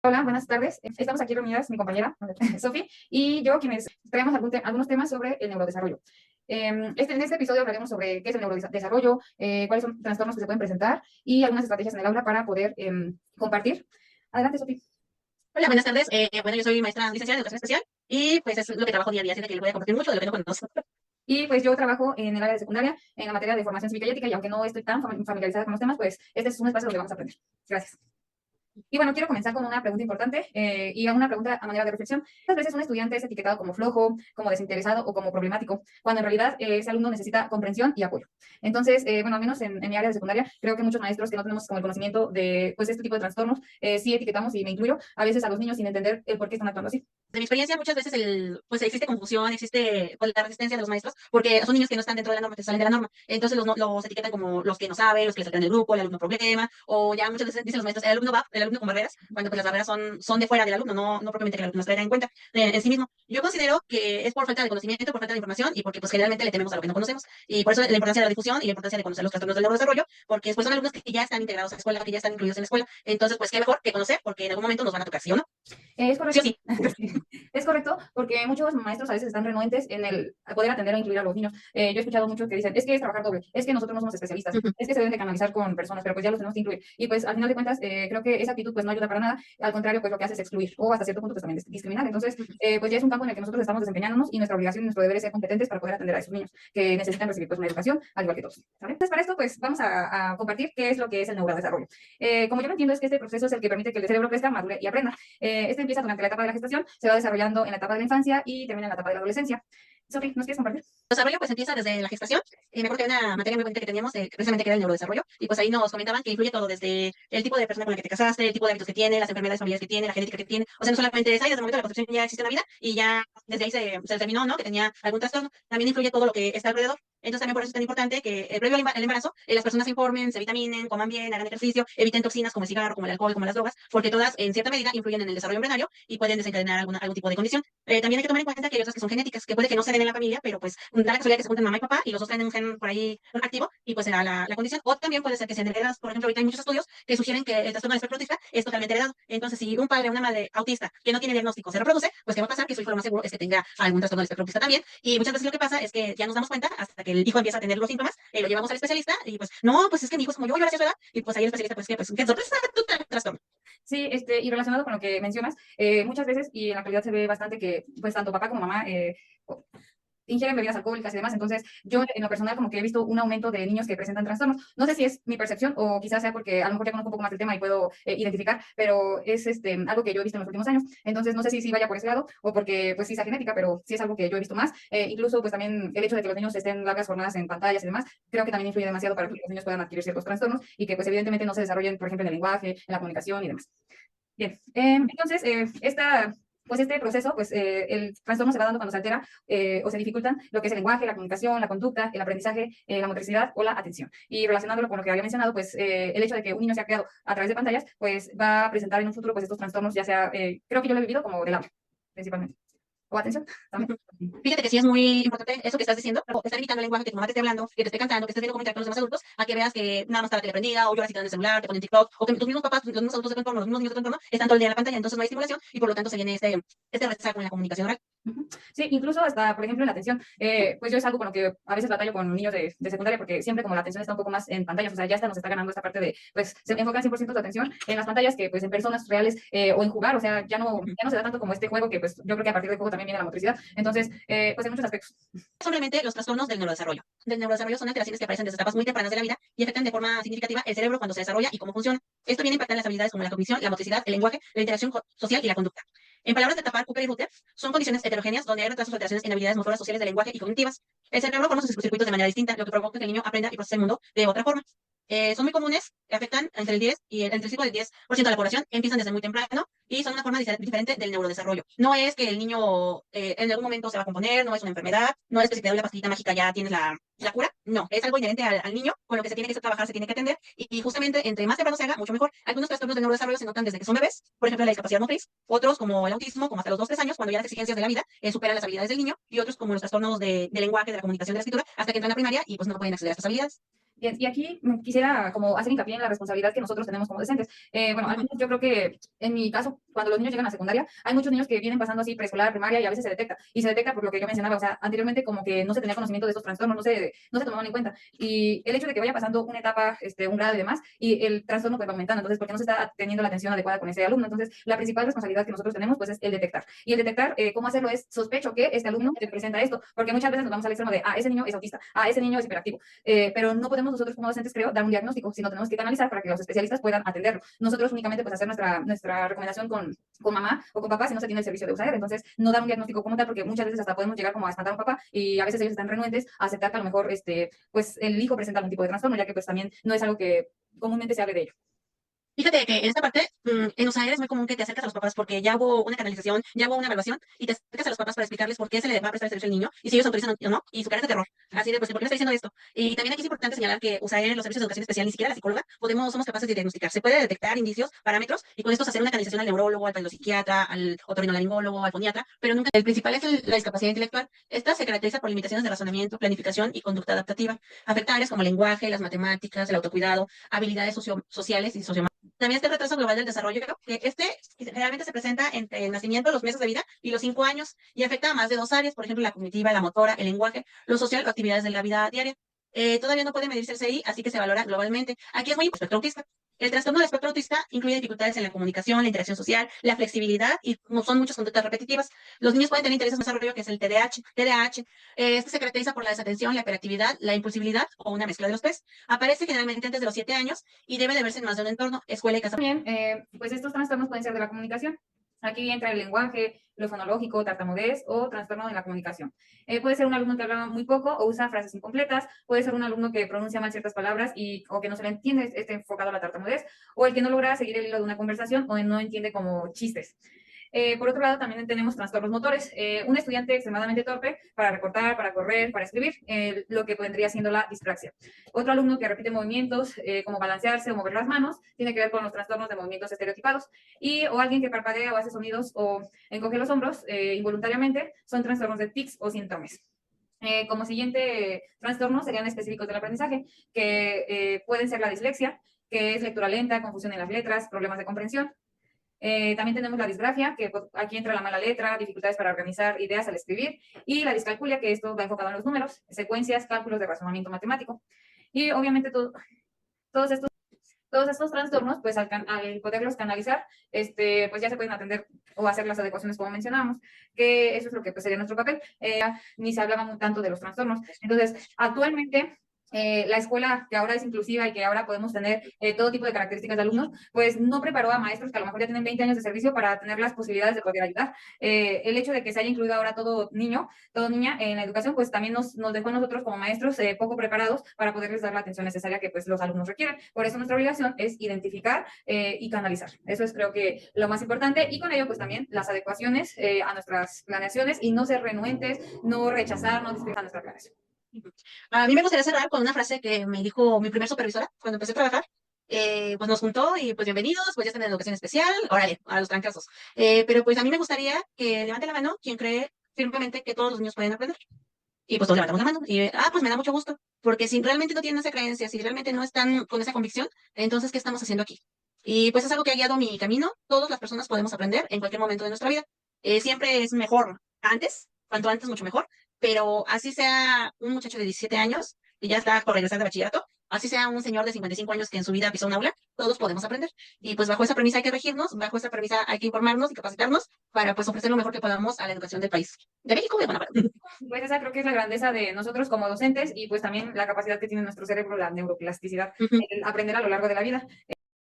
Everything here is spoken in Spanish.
Hola, buenas tardes. Estamos aquí reunidas mi compañera, Sofi, y yo, quienes traemos algunos temas sobre el neurodesarrollo. En este episodio hablaremos sobre qué es el neurodesarrollo, cuáles son trastornos que se pueden presentar y algunas estrategias en el aula para poder compartir. Adelante, Sofi. Hola, buenas tardes. Bueno, yo soy maestra licenciada en educación especial y pues es lo que trabajo día a día, así de que les voy a compartir mucho de lo que no conozco. Y pues yo trabajo en el área de secundaria, en la materia de formación cívica y ética, y aunque no estoy tan familiarizada con los temas, pues este es un espacio donde vamos a aprender. Gracias. Y bueno, quiero comenzar con una pregunta importante y una pregunta a manera de reflexión. Muchas veces un estudiante es etiquetado como flojo, como desinteresado o como problemático, cuando en realidad ese alumno necesita comprensión y apoyo. Entonces, bueno, al menos en mi área de secundaria, creo que muchos maestros que no tenemos como el conocimiento de pues, este tipo de trastornos, sí etiquetamos, y me incluyo, a veces a los niños sin entender el por qué están actuando así. De mi experiencia, muchas veces pues existe confusión, existe pues, la resistencia de los maestros, porque son niños que no están dentro de la norma, que salen de la norma. Entonces los etiquetan como los que no saben, los que les saltan del grupo, el alumno problema, o ya muchas veces dicen los maestros, el alumno va, el alumno con barreras, cuando pues las barreras son de fuera del alumno, no propiamente que el alumno las traiga en cuenta en sí mismo. Yo considero que es por falta de conocimiento, por falta de información y porque pues generalmente le tememos a lo que no conocemos. Y por eso la importancia de la difusión y la importancia de conocer los trastornos del neurodesarrollo, porque después son alumnos que ya están integrados a la escuela, que ya están incluidos en la escuela. Entonces, pues qué mejor que conocer, porque en algún momento nos van a tocar, ¿sí o no? Es Sí o correcto. sí. Es correcto, porque muchos maestros a veces están renuentes en el a poder atender o incluir a los niños. Yo he escuchado muchos que dicen, es que es trabajar doble, es que nosotros no somos especialistas, Ujú. es que se deben de canalizar con personas, pero pues ya los tenemos que incluir. Y pues al final de cuentas, creo que esa actitud pues no ayuda para nada, al contrario, pues lo que hace es excluir o hasta cierto punto pues también discriminar. Entonces, pues ya es un campo en el que nosotros estamos desempeñándonos y nuestra obligación y nuestro deber es ser competentes para poder atender a esos niños que necesitan recibir pues una educación al igual que todos. ¿Saben? Entonces, para esto pues vamos a compartir qué es lo que es el neurodesarrollo. Como yo lo entiendo, es que este proceso es el que permite que el cerebro crezca, madure y aprenda. Este empieza durante la etapa de la gestación, se va desarrollando en la etapa de la infancia y termina en la etapa de la adolescencia. Sofi, ¿nos quieres compartir? El desarrollo pues empieza desde la gestación. Me acuerdo que había una materia muy bonita que teníamos, precisamente que era el neurodesarrollo, y pues ahí nos comentaban que influye todo, desde el tipo de persona con la que te casaste, el tipo de hábitos que tiene, las enfermedades familiares que tiene, la genética que tiene. O sea, no solamente es, ahí desde el momento de la concepción ya existe una vida y ya desde ahí se determinó, ¿no? Que tenía algún trastorno. También influye todo lo que está alrededor. Entonces también por eso es tan importante que previo al embarazo las personas se informen, se vitaminen, coman bien, hagan ejercicio, eviten toxinas como el cigarro, como el alcohol, como las drogas, porque todas en cierta medida influyen en el desarrollo embrionario y pueden desencadenar algún tipo de condición. También hay que tomar en cuenta que hay otras que son genéticas, que puede que no se den en la familia, pero pues da la casualidad que se juntan mamá y papá y los dos tienen un gen por ahí activo y pues será la condición. O también puede ser que sean heredadas. Por ejemplo, ahorita hay muchos estudios que sugieren que el trastorno del espectro autista es totalmente heredado. Entonces, si un padre o una madre autista que no tiene diagnóstico se reproduce, pues ¿qué va a pasar? Que su hijo lo más seguro es que tenga algún trastorno del espectro autista también. Y muchas veces lo que pasa es que ya nos damos cuenta hasta que el hijo empieza a tener los síntomas, lo llevamos al especialista y pues no, pues es que mi hijo es como yo ahora sí a su edad. Y pues ahí el especialista pues qué sorpresa, tu trastorno. Sí, y relacionado con lo que mencionas, muchas veces, y en la actualidad se ve bastante que, pues, tanto papá como mamá ingieren bebidas alcohólicas y demás. Entonces, yo en lo personal como que he visto un aumento de niños que presentan trastornos. No sé si es mi percepción o quizás sea porque a lo mejor ya conozco un poco más del tema y puedo identificar, pero es algo que yo he visto en los últimos años. Entonces, no sé si vaya por ese lado o porque pues sí sea genética, pero sí es algo que yo he visto más. Incluso pues también el hecho de que los niños estén largas jornadas en pantallas y demás, creo que también influye demasiado para que los niños puedan adquirir ciertos trastornos y que pues evidentemente no se desarrollen, por ejemplo, en el lenguaje, en la comunicación y demás. Bien, entonces, pues este proceso, pues el trastorno se va dando cuando se altera o se dificultan lo que es el lenguaje, la comunicación, la conducta, el aprendizaje, la motricidad o la atención. Y relacionándolo con lo que había mencionado, pues el hecho de que un niño sea creado a través de pantallas, pues va a presentar en un futuro pues estos trastornos, ya sea, creo que yo lo he vivido como del habla, principalmente. O atención, también. Fíjate que sí es muy importante eso que estás diciendo, estar imitando el lenguaje, que tu mamá te esté hablando, que te esté cantando, que estés viendo cómo interactúan los demás adultos, a que veas que nada más está la tele prendida, o lloras y te dan el celular, te ponen TikTok, o que tus mismos papás, los mismos adultos de tu entorno, los mismos niños de tu entorno, están todo el día en la pantalla, entonces no hay estimulación y por lo tanto se viene este rezago en la comunicación oral. Sí, incluso hasta, por ejemplo, en la atención, pues yo es algo con lo que a veces batallo con niños de secundaria, porque siempre como la atención está un poco más en pantallas, o sea, ya hasta nos está ganando esta parte de, pues, se enfocan 100% de atención en las pantallas que, pues, en personas reales o en jugar, o sea, ya no se da tanto como este juego que, pues, yo creo que a partir del juego también viene la motricidad. Entonces, pues, en muchos aspectos. Son realmente los trastornos del neurodesarrollo. Del neurodesarrollo son alteraciones que aparecen desde etapas muy tempranas de la vida y afectan de forma significativa el cerebro cuando se desarrolla y cómo funciona. Esto viene a impactar en las habilidades como la cognición, la motricidad, el lenguaje, la interacción social y la conducta. En palabras de Tapar, Cooper y Ruther, son condiciones heterogéneas donde hay retrasos o alteraciones en habilidades motoras, sociales, de lenguaje y cognitivas. El cerebro forma sus circuitos de manera distinta, lo que provoca que el niño aprenda y procese el mundo de otra forma. Son muy comunes, afectan entre el 10 y entre el 5 y el 10% de la población, empiezan desde muy temprano y son una forma diferente del neurodesarrollo. No es que el niño en algún momento se va a componer, no es una enfermedad, no es que si te doy la pastillita mágica ya tienes la cura, no, es algo inherente al niño con lo que se tiene que trabajar, se tiene que atender y justamente entre más temprano se haga, mucho mejor. Algunos trastornos del neurodesarrollo se notan desde que son bebés, por ejemplo la discapacidad motriz, otros como el autismo, como hasta los 2 3 años, cuando ya las exigencias de la vida superan las habilidades del niño, y otros como los trastornos de lenguaje, de la comunicación, de la escritura, hasta que entran a la primaria y pues no pueden acceder a estas habilidades. Bien, y aquí quisiera como hacer hincapié en la responsabilidad que nosotros tenemos como docentes. Bueno, al Ujú. menos yo creo que en mi caso, cuando los niños llegan a secundaria, hay muchos niños que vienen pasando así preescolar, primaria y a veces se detecta. Y se detecta por lo que yo mencionaba, o sea, anteriormente como que no se tenía conocimiento de estos trastornos, no se tomaban en cuenta. Y el hecho de que vaya pasando una etapa, un grado y demás, y el trastorno pues va aumentando, entonces, porque no se está teniendo la atención adecuada con ese alumno. Entonces, la principal responsabilidad que nosotros tenemos pues es el detectar. Y el detectar, ¿cómo hacerlo? Es sospecho que este alumno te presenta esto, porque muchas veces nos vamos al extremo de, ese niño es autista, ese niño es hiperactivo. Pero no podemos nosotros como docentes, creo, dar un diagnóstico, sino tenemos que canalizar para que los especialistas puedan atenderlo. Nosotros únicamente pues hacer nuestra recomendación con mamá o con papá si no se tiene el servicio de USAID, entonces no dar un diagnóstico como tal, porque muchas veces hasta podemos llegar como a espantar a un papá y a veces ellos están renuentes a aceptar que a lo mejor pues el hijo presenta algún tipo de trastorno, ya que pues también no es algo que comúnmente se hable de ello. Fíjate que en esta parte, en USAID es muy común que te acercas a los papás porque ya hubo una canalización, ya hubo una evaluación y te acercas a los papás para explicarles por qué se le va a prestar el servicio al niño y si ellos autorizan o no, y su cara es de terror. Así de, pues, ¿por qué me está diciendo esto? Y también aquí es importante señalar que USAID, los servicios de educación especial, ni siquiera la psicóloga, somos capaces de diagnosticar. Se puede detectar indicios, parámetros y con estos hacer una canalización al neurólogo, al psiquiatra, al otorrinolaringólogo, al foniatra, pero nunca. El principal es la discapacidad intelectual. Esta se caracteriza por limitaciones de razonamiento, planificación y conducta adaptativa. Afecta áreas como el lenguaje, las matemáticas, el autocuidado, habilidades sociales y socioemocionales. También está el retraso global del desarrollo, que generalmente se presenta entre el nacimiento, los meses de vida y los 5 años, y afecta a más de 2 áreas, por ejemplo, la cognitiva, la motora, el lenguaje, lo social o actividades de la vida diaria. Todavía no puede medirse el CI, así que se valora globalmente. Aquí es muy importante el espectro autista. El trastorno del espectro autista incluye dificultades en la comunicación, la interacción social, la flexibilidad y son muchas conductas repetitivas. Los niños pueden tener intereses en desarrollo, que es el TDAH. Este se caracteriza por la desatención, la hiperactividad, la impulsividad o una mezcla de los tres. Aparece generalmente antes de los 7 años y debe de verse en más de un entorno, escuela y casa. También, pues estos trastornos pueden ser de la comunicación. Aquí entra el lenguaje, lo fonológico, tartamudez o trastorno de la comunicación. Puede ser un alumno que habla muy poco o usa frases incompletas, puede ser un alumno que pronuncia mal ciertas palabras o que no se le entiende, enfocado a la tartamudez, o el que no logra seguir el hilo de una conversación o no entiende como chistes. Por otro lado, también tenemos trastornos motores. Un estudiante extremadamente torpe para recortar, para correr, para escribir, lo que vendría siendo la dispraxia. Otro alumno que repite movimientos como balancearse o mover las manos, tiene que ver con los trastornos de movimientos estereotipados. O alguien que parpadea o hace sonidos o encoge los hombros involuntariamente, son trastornos de tics o síntomas. Como siguiente trastorno serían específicos del aprendizaje, que pueden ser la dislexia, que es lectura lenta, confusión en las letras, problemas de comprensión. También tenemos la disgrafia, que pues, aquí entra la mala letra, dificultades para organizar ideas al escribir, y la discalculia, que esto va enfocado en los números, secuencias, cálculos de razonamiento matemático. Y obviamente todos estos trastornos, pues al poderlos canalizar, pues ya se pueden atender o hacer las adecuaciones como mencionábamos, que eso es lo que pues, sería nuestro papel. Ni se hablaba tanto de los trastornos. Entonces, actualmente la escuela que ahora es inclusiva y que ahora podemos tener todo tipo de características de alumnos, pues no preparó a maestros que a lo mejor ya tienen 20 años de servicio para tener las posibilidades de poder ayudar. El hecho de que se haya incluido ahora todo niño, todo niña en la educación, pues también nos dejó a nosotros como maestros poco preparados para poderles dar la atención necesaria que pues los alumnos requieren. Por eso nuestra obligación es identificar y canalizar. Eso es creo que lo más importante y con ello pues también las adecuaciones a nuestras planeaciones y no ser renuentes, no rechazar, no discriminar nuestra planeación. A mí me gustaría cerrar con una frase que me dijo mi primer supervisora cuando empecé a trabajar. Pues nos juntó y pues bienvenidos, pues ya están en educación especial, órale, a los trancazos. Pero pues a mí me gustaría que levante la mano quien cree firmemente que todos los niños pueden aprender. Y pues todos levantamos la mano y, pues me da mucho gusto, porque si realmente no tienen esa creencia, si realmente no están con esa convicción, entonces, ¿qué estamos haciendo aquí? Y pues es algo que ha guiado mi camino. Todas las personas podemos aprender en cualquier momento de nuestra vida. Siempre es mejor antes, cuanto antes mucho mejor, pero así sea un muchacho de 17 años y ya está por regresar de bachillerato, así sea un señor de 55 años que en su vida pisó un aula, todos podemos aprender. Y pues bajo esa premisa hay que regirnos, bajo esa premisa hay que informarnos y capacitarnos para pues ofrecer lo mejor que podamos a la educación del país. De México y de Guanajuato. Pues esa creo que es la grandeza de nosotros como docentes y pues también la capacidad que tiene nuestro cerebro, la neuroplasticidad, el aprender a lo largo de la vida.